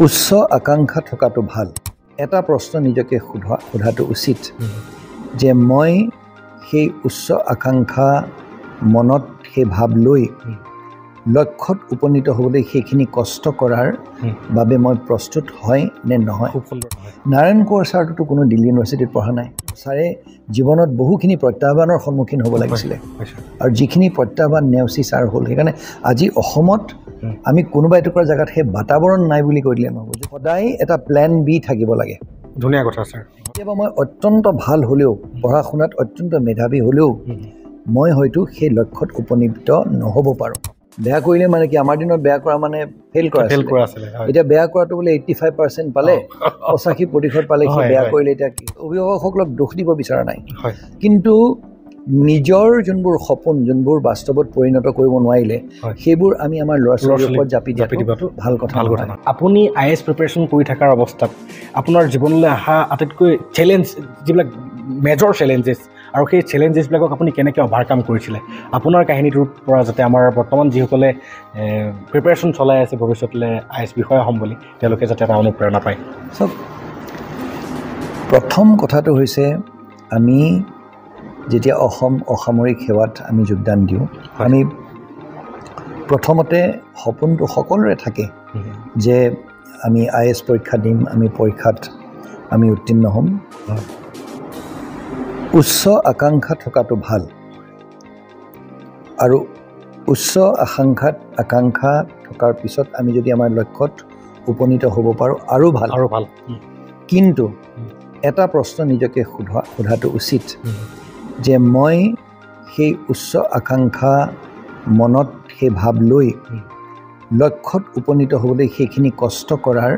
উচ্চ আকাংক্ষা থকাটো ভাল। এটা প্ৰশ্ন নিজকে সোধাটো উচিত যে মই সেই উচ্চ আকাংক্ষা মনত সেই ভাৱ লৈ লক্ষ্যত উপনীত হ'বলৈ সেইখিনি কষ্ট কৰাৰ বাবে মই প্ৰস্তুত হয় নে নহয়। নাৰায়ণ কোঁৱৰ ছাৰটোতো কোনো দিল্লী ইউনিভাৰ্চিটিত পঢ়া নাই। ছাৰে জীৱনত বহুখিনি প্ৰত্যাহ্বানৰ সন্মুখীন হ'ব লাগিছিলে আৰু যিখিনি প্ৰত্যাহ্বান নেওচি ছাৰ হ'ল। সেইকাৰণে আজি অসমত আমি কোনোবা এটুকুৰা জেগাত সেই বাতাবৰণ নাই বুলি কৈ দিলে নহ'ব। সদায় এটা প্লেন বি থাকিব লাগে। ধুনীয়া কথা ছাৰ। কেতিয়াবা মই অত্যন্ত ভাল হ'লেও, পঢ়া শুনাত অত্যন্ত মেধাৱী হ'লেও মই হয়তো সেই লক্ষ্যত উপনীত নহ'ব পাৰোঁ। বেয়া কৰিলে মানে কি, আমাৰ দিনত বেয়া কৰা মানে ফেইল কৰা আছিলে। এতিয়া বেয়া কৰাটো বোলে 85% পালে, 85% পালে, সি বেয়া কৰিলে। এতিয়া অভিভাৱকসকলক দোষ দিব বিচৰা নাই, কিন্তু নিজৰ যোনবোৰ সপোন, যোনবোৰ বাস্তৱত পৰিণত কৰিব নোৱাৰিলে, সেইবোৰ আমি আমাৰ ল'ৰা ছোৱালীৰ ওপৰত জাপি দিয়াটো ভাল কথা নহয়। আপুনি IAS প্ৰিপেৰেশ্যন কৰি থকাৰ অৱস্থাত আপোনাৰ জীৱনলৈ অহা আটাইতকৈ চেলেঞ্জ, যিবিলাক মেজৰ চেলেঞ্জেছ, আৰু সেই চেলেঞ্জেছবিলাকক আপুনি কেনেকৈ অভাৰকাম কৰিছিলে, আপোনাৰ কাহিনীটোৰ পৰা যাতে আমাৰ বৰ্তমান যিসকলে প্ৰিপেৰেশ্যন চলাই আছে ভৱিষ্যতলৈ IAS বিষয়া হ'ম বুলি, তেওঁলোকে যাতে এটা অনুপ্ৰেৰণা পায়। চাওক, প্ৰথম কথাটো হৈছে আমি যেতিয়া অসম অসামৰিক সেৱাত আমি যোগদান দিওঁ, আমি প্ৰথমতে সপোনটো সকলোৰে থাকে যে আমি IAS পৰীক্ষা দিম, আমি পৰীক্ষাত আমি উত্তীৰ্ণ হ'ম। উচ্চ আকাংক্ষা থকাটো ভাল, আৰু উচ্চ আকাংক্ষা থকাৰ পিছত আমি যদি আমাৰ লক্ষ্যত উপনীত হ'ব পাৰোঁ আৰু ভাল। কিন্তু এটা প্ৰশ্ন নিজকে সোধাটো উচিত যে মই সেই উচ্চ আকাংক্ষা মনত সেই ভাৱ লৈ লক্ষ্যত উপনীত হ'বলৈ সেইখিনি কষ্ট কৰাৰ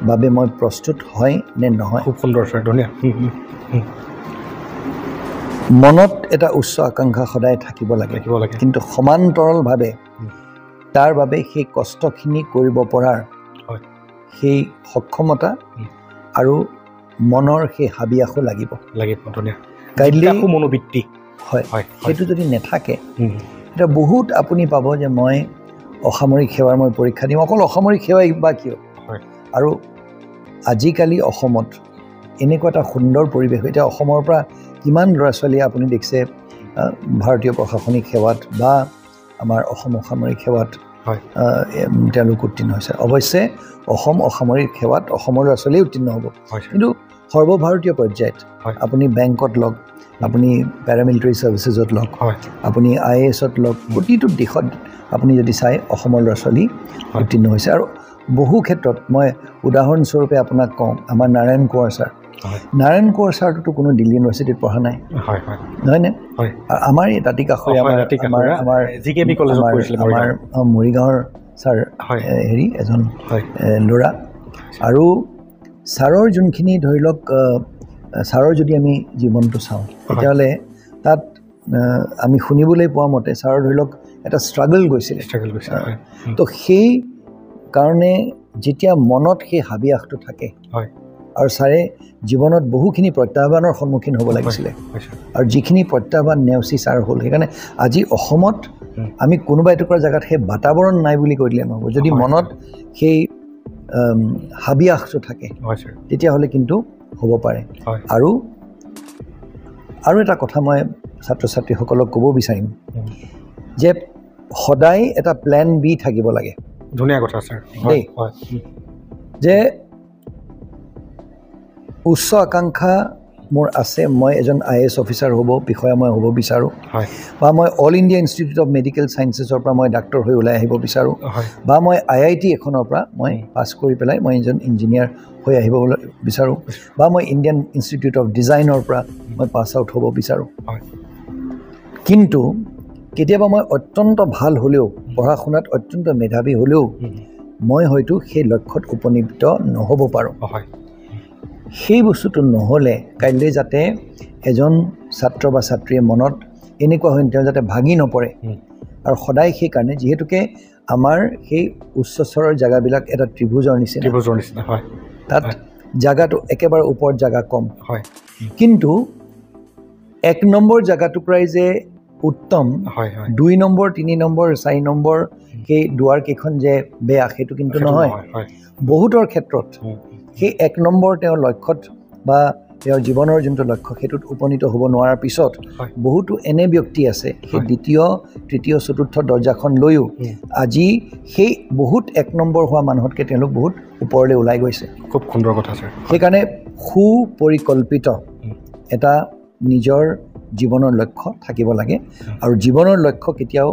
বাবে মই প্ৰস্তুত হয় নে নহয়। খুব সুন্দৰ ছাৰ, ধুনীয়া। মনত এটা উচ্চ আকাংক্ষা সদায় থাকিব লাগে, কিন্তু সমান্তৰালভাৱে তাৰ বাবে সেই কষ্টখিনি কৰিব পৰাৰ সেই সক্ষমতা আৰু মনৰ সেই হাবিয়াসো লাগিব। মনোবৃত্তি হয়, সেইটো যদি নাথাকে, এতিয়া বহুত আপুনি পাব যে মই অসামৰিক সেৱাৰ মই পৰীক্ষা দিম। অকল অসামৰিক সেৱাই বা কিয়, আৰু আজিকালি অসমত এনেকুৱা এটা সুন্দৰ পৰিৱেশ। এতিয়া অসমৰ পৰা কিমান ল'ৰা ছোৱালীয়ে আপুনি দেখিছে ভাৰতীয় প্ৰশাসনিক সেৱাত বা আমাৰ অসম অসামৰিক সেৱাত তেওঁলোক উত্তীৰ্ণ হৈছে। অৱশ্যে অসম অসামৰিক সেৱাত অসমৰ ল'ৰা ছোৱালীয়ে উত্তীৰ্ণ হ'ব, কিন্তু সৰ্বভাৰতীয় পৰ্যায়ত আপুনি বেংকত লওক, আপুনি পেৰামিলিটাৰী ছাৰ্ভিচেছত লওক, আপুনি IASত লওক, প্ৰতিটো দিশত আপুনি যদি চাই অসমৰ ল'ৰা ছোৱালী উত্তীৰ্ণ হৈছে। আৰু বহু ক্ষেত্ৰত মই উদাহৰণস্বৰূপে আপোনাক কওঁ, আমাৰ নাৰায়ণ কোঁৱৰ ছাৰ। নাৰায়ণ কোঁৱৰ ছাৰটোতো কোনো দিল্লী ইউনিভাৰ্চিটিত পঢ়া নাই, নহয়নে? আমাৰ এই দাঁতিকাষৰীয়া আমাৰ মৰিগাঁৱৰ ছাৰ এজন ল'ৰা। আৰু ছাৰৰ যোনখিনি ধৰি লওক, ছাৰৰ যদি আমি জীৱনটো চাওঁ, তেতিয়াহ'লে তাত আমি শুনিবলৈ পোৱা মতে ছাৰৰ ধৰি লওক এটা ষ্ট্ৰাগল গৈছিলে। তো সেই কাৰণে যেতিয়া মনত সেই হাবিয়াসটো থাকে, আৰু ছাৰে জীৱনত বহুখিনি প্ৰত্যাহ্বানৰ সন্মুখীন হ'ব লাগিছিলে, আৰু যিখিনি প্ৰত্যাহ্বান নেওচি ছাৰ হ'ল। সেইকাৰণে আজি অসমত আমি কোনোবা এটুকুৰা জেগাত সেই বাতাবৰণ নাই বুলি কৈ দিলে নহ'ব। যদি মনত সেই হাবিয়াসটো থাকে, তেতিয়াহ'লে কিন্তু হ'ব পাৰে। আৰু এটা কথা মই ছাত্ৰ ছাত্ৰীসকলক ক'ব বিচাৰিম যে সদায় এটা প্লেন বি থাকিব লাগে। ধুনীয়া কথা ছাৰ দেই, যে উচ্চ আকাংক্ষা মোৰ আছে, মই এজন IAS অফিচাৰ হ'ব, বিষয়া মই হ'ব বিচাৰোঁ, বা মই all India Institute of Medical ছায়েন্সেছৰ পৰা মই ডাক্তৰ হৈ ওলাই আহিব বিচাৰোঁ, বা মই IIT এখনৰ পৰা মই পাছ কৰি পেলাই মই এজন ইঞ্জিনিয়াৰ হৈ আহিব বিচাৰোঁ, বা মই ইণ্ডিয়ান ইনষ্টিটিউট অফ ডিজাইনৰ পৰা মই পাছ আউট হ'ব বিচাৰোঁ। কিন্তু কেতিয়াবা মই অত্যন্ত ভাল হ'লেও, পঢ়া শুনাত অত্যন্ত মেধাৱী হ'লেও মই হয়তো সেই লক্ষ্যত উপনীত নহ'ব পাৰোঁ। সেই বস্তুটো নহ'লে কাইলৈ যাতে এজন ছাত্ৰ বা ছাত্ৰীয়ে মনত এনেকুৱা হয় তেওঁ যাতে ভাগি নপৰে। আৰু সদায় সেইকাৰণে যিহেতুকে আমাৰ সেই উচ্চ স্তৰৰ জেগাবিলাক এটা ত্ৰিভুজৰ নিচিনা, তাত জেগাটো একেবাৰে ওপৰত জেগা কম, কিন্তু 1 নম্বৰ জেগাটুকুৰাই যে উত্তম, 2 নম্বৰ 3 নম্বৰ 4 নম্বৰ সেই দুৱাৰকেইখন যে বেয়া সেইটো কিন্তু নহয় বহুতৰ ক্ষেত্ৰত সেই 1 নম্বৰ তেওঁৰ লক্ষ্যত বা তেওঁৰ জীৱনৰ যোনটো লক্ষ্য সেইটোত উপনীত হ'ব নোৱাৰাৰ পিছত বহুতো এনে ব্যক্তি আছে সেই দ্বিতীয় তৃতীয় চতুৰ্থ দৰ্জাখন লৈও আজি সেই বহুত 1 নম্বৰ হোৱা মানুহতকৈ তেওঁলোক বহুত ওপৰলৈ ওলাই গৈছে খুব সুন্দৰ কথা স্যাৰ সেইকাৰণে সুপৰিকল্পিত এটা নিজৰ জীৱনৰ লক্ষ্য থাকিব লাগে আৰু জীৱনৰ লক্ষ্য কেতিয়াও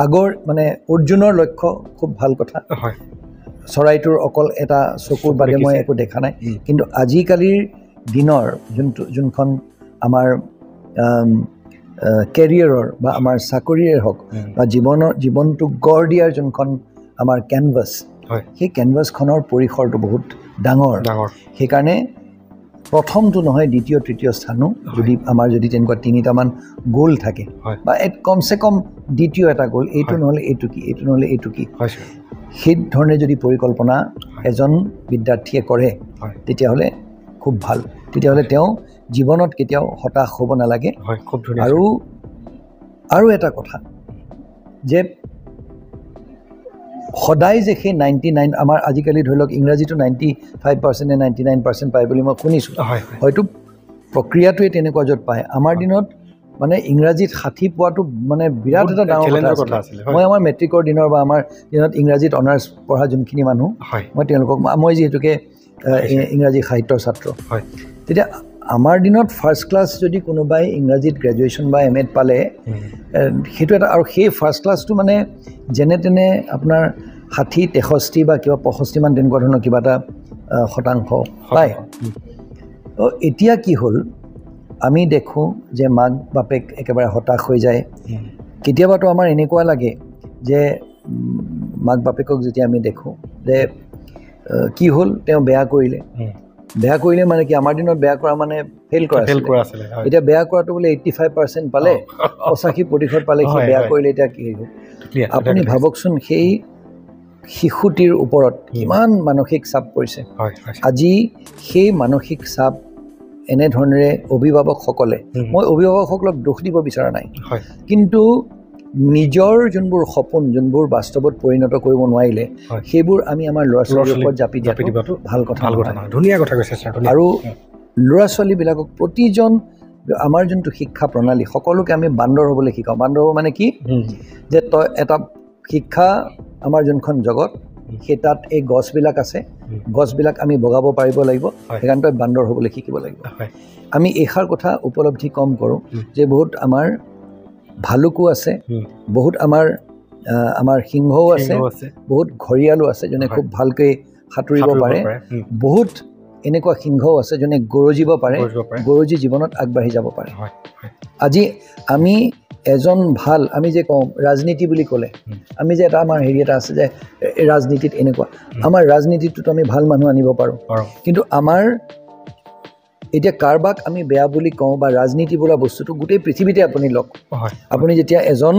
আগৰ মানে অৰ্জুনৰ লক্ষ্য খুব ভাল কথা চৰাইটোৰ অকল এটা চকুৰ বাদে মই একো দেখা নাই কিন্তু আজিকালিৰ দিনৰ যোনখন আমাৰ কেৰিয়াৰৰ বা আমাৰ চাকৰিয়ে হওক বা জীৱনটোক গঢ় দিয়াৰ যোনখন আমাৰ কেনভাছ সেই কেনভাছখনৰ পৰিসৰটো বহুত ডাঙৰ সেইকাৰণে প্ৰথমটো নহয় দ্বিতীয় তৃতীয় স্থানো যদি আমাৰ যদি তেনেকুৱা 3টামান গোল থাকে বা কমচে কম দ্বিতীয় এটা গোল এইটো নহ'লে এইটো কি এইটো নহ'লে এইটো কি সেই ধৰণে যদি পৰিকল্পনা এজন বিদ্যাৰ্থীয়ে কৰে তেতিয়াহ'লে খুব ভাল তেতিয়াহ'লে তেওঁ জীৱনত কেতিয়াও হতাশ হ'ব নালাগে আৰু এটা কথা যে সদায় যে সেই 99 আমাৰ আজিকালি ধৰি লওক ইংৰাজীটো 95% নে 99% পায় বুলি মই শুনিছোঁ হয়তো প্ৰক্ৰিয়াটোৱে তেনেকুৱা য'ত পায় আমাৰ দিনত মানে ইংৰাজীত 60 পোৱাটো মানে বিৰাট এটা ডাঙৰ কথা আছিল মই আমাৰ মেট্ৰিকৰ দিনৰ বা আমাৰ দিনত ইংৰাজীত অনাৰ্ছ পঢ়া যোনখিনি মানুহ মই তেওঁলোকক মই যিহেতুকে ইংৰাজী সাহিত্যৰ ছাত্ৰ তেতিয়া আমাৰ দিনত ফাৰ্ষ্ট ক্লাছ যদি কোনোবাই ইংৰাজীত গ্ৰেজুৱেশ্যন বা MA পালে সেইটো এটা আৰু সেই ফাৰ্ষ্ট ক্লাছটো মানে যেনে তেনে আপোনাৰ 60 63 বা কিবা 65 মান তেনেকুৱা ধৰণৰ কিবা এটা শতাংশ পায় এতিয়া কি হ'ল আমি দেখোঁ যে মাক বাপেক একেবাৰে হতাশ হৈ যায় কেতিয়াবাতো আমাৰ এনেকুৱা লাগে যে মাক বাপেকক যেতিয়া আমি দেখোঁ যে কি হ'ল তেওঁ বেয়া কৰিলে মানে কি আমাৰ দিনত বেয়া কৰা মানে ফেইল কৰা আছিল এতিয়া বেয়া কৰাটো বোলে 85% পালে 85% পালে সি বেয়া কৰিলে এতিয়া কি হ'ল আপুনি ভাবকচোন সেই শিশুটিৰ ওপৰত কিমান মানসিক চাপ পৰিছে আজি সেই মানসিক চাপ এনেধৰণেৰে অভিভাৱকসকলে মই অভিভাৱকসকলক দোষ দিব বিচৰা নাই কিন্তু নিজৰ যোনবোৰ সপোন যোনবোৰ বাস্তৱত পৰিণত কৰিব নোৱাৰিলে সেইবোৰ আমি আমাৰ ল'ৰা ছোৱালীৰ ওপৰত জাপি দিয়াটো ভাল কথা ধুনীয়া কথা কৈছে স্যাৰ আৰু ল'ৰা ছোৱালীবিলাকক প্ৰতিজন আমাৰ যোনটো শিক্ষা প্ৰণালী সকলোকে আমি বান্দৰ হ'বলৈ শিকাওঁ বান্দৰ হ'ব মানে কি যে তই এটা শিক্ষা আমাৰ যোনখন জগত সেই তাত এই গছবিলাক আছে গছবিলাক আমি বগাব পাৰিব লাগিব সেইকাৰণে তই বান্দৰ হ'বলৈ শিকিব লাগিব আমি এইষাৰ কথা উপলব্ধি কম কৰোঁ যে বহুত আমাৰ ভালুকো আছে বহুত আমাৰ সিংহও আছে বহুত ঘৰিয়ালো আছে যোনে খুব ভালকৈ সাঁতুৰিব পাৰে বহুত এনেকুৱা সিংহও আছে যোনে গৰজিব পাৰে গৰজি জীৱনত আগবাঢ়ি যাব পাৰে আজি আমি এজন ভাল আমি যে কওঁ ৰাজনীতি বুলি ক'লে আমি যে এটা আমাৰ হেৰি এটা আছে যে ৰাজনীতিত এনেকুৱা আমাৰ ৰাজনীতিটোত আমি ভাল মানুহ আনিব পাৰোঁ কিন্তু আমাৰ এতিয়া কাৰবাক আমি বেয়া বুলি কওঁ বা ৰাজনীতি বোলা বস্তুটো গোটেই পৃথিৱীতে আপুনি লওক আপুনি যেতিয়া এজন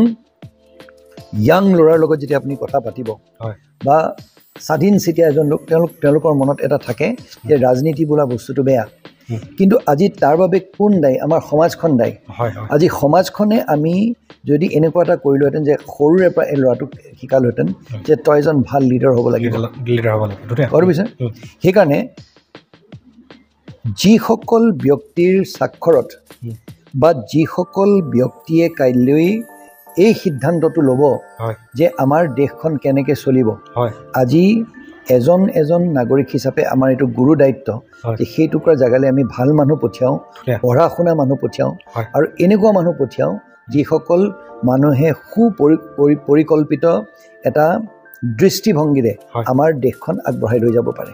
ইয়াং ল'ৰাৰ লগত যেতিয়া আপুনি কথা পাতিব বা স্বাধীন চিতিয়া এজন লোক তেওঁলোকৰ মনত এটা থাকে যে ৰাজনীতি বোলা বস্তুটো বেয়া কিন্তু আজি তাৰ বাবে কোন দায়ী আমাৰ সমাজখন দায়ী আজি সমাজখনে আমি যদি এনেকুৱা এটা কৰিলোহেঁতেন যে সৰুৰে পৰা এই ল'ৰাটোক শিকালোহেঁতেন যে তই এজন ভাল লিডাৰ হ'ব লাগিব সেইকাৰণে যিসকল ব্যক্তিৰ স্বাক্ষৰত বা যিসকল ব্যক্তিয়ে কাইলৈ এই সিদ্ধান্তটো ল'ব যে আমাৰ দেশখন কেনেকৈ চলিব আজি এজন নাগৰিক হিচাপে আমাৰ এইটো গুৰু দায়িত্ব যে সেই টুকুৰা জেগালৈ আমি ভাল মানুহ পঠিয়াওঁ পঢ়া শুনা মানুহ পঠিয়াওঁ আৰু এনেকুৱা মানুহ পঠিয়াওঁ যিসকল মানুহে সুপৰিকল্পিত এটা দৃষ্টিভংগীৰে আমাৰ দেশখন আগবঢ়াই লৈ যাব পাৰে